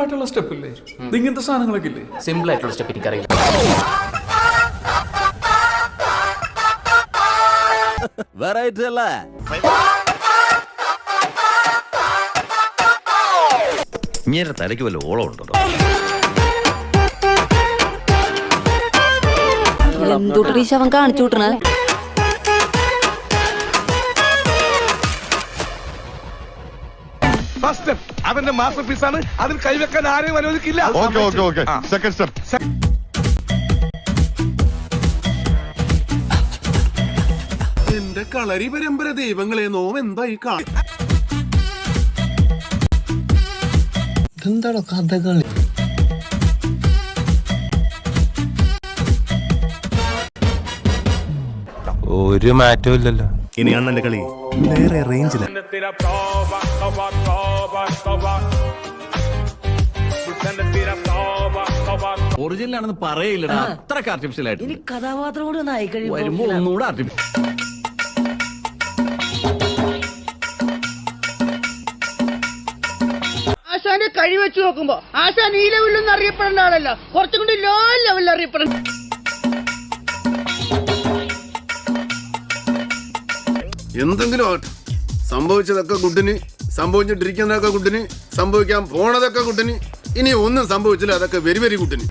ആയിട്ടുള്ള സ്റ്റെപ്പ് ഇല്ലേ? ഇങ്ങനത്തെ സാധനങ്ങളൊക്കെ ഇല്ലേ? സിമ്പിൾ ആയിട്ടുള്ള സ്റ്റെപ്പ് എനിക്കറിയില്ല. വെറൈറ്റി അല്ലേ? ഇങ്ങനെ തലയ്ക്ക് വല്ല ഓളം ഉണ്ടോ? എന്തുട്ടീ ശവൻ കാണിച്ചു വിട്ടണ? അവന്റെ മാസ്റ്റർ പീസ് ആണ്. അതിൽ കൈവെക്കാൻ ആരെയും അനുവദിക്കില്ല. Second step. എന്റെ കളരി പരമ്പര ദൈവങ്ങളെ നോം എന്തായി എന്താണോ കഥകളി? ഒരു മാറ്റവും ഇല്ലല്ലോ. ഇനി അണ്ണന്റെ കളി വേറെ റേഞ്ചില. ഒറിജിനൽ ആണെന്ന് പറയില്ലടാ, അത്രക്ക് ആർട്ടിഫിഷ്യൽ ആയിട്ട്. ഇനി കഥാപാത്രം കൂടി ഒന്ന് ആയി വരുമ്പോ ഒന്നുകൂടെ ആർട്ടിഫിഷ്യൽ. ആശാന്റെ കഴി വെച്ച് നോക്കുമ്പോ ആശാൻ ഈ ലെവലിലൊന്നും അറിയപ്പെടേണ്ട ആളല്ല, കുറച്ചും കൂടി ലോ ലെവലിൽ അറിയപ്പെടണം. എന്തെങ്കിലും ആകട്ടെ, സംഭവിച്ചതൊക്കെ ഗുഡിന്, സംഭവിച്ചിട്ടിരിക്കുന്നതൊക്കെ ഗുഡിന്, സംഭവിക്കാൻ പോണതൊക്കെ ഗുഡിന്, ഇനി ഒന്നും സംഭവിച്ചില്ല, അതൊക്കെ വെരി വെരി ഗുഡിന്.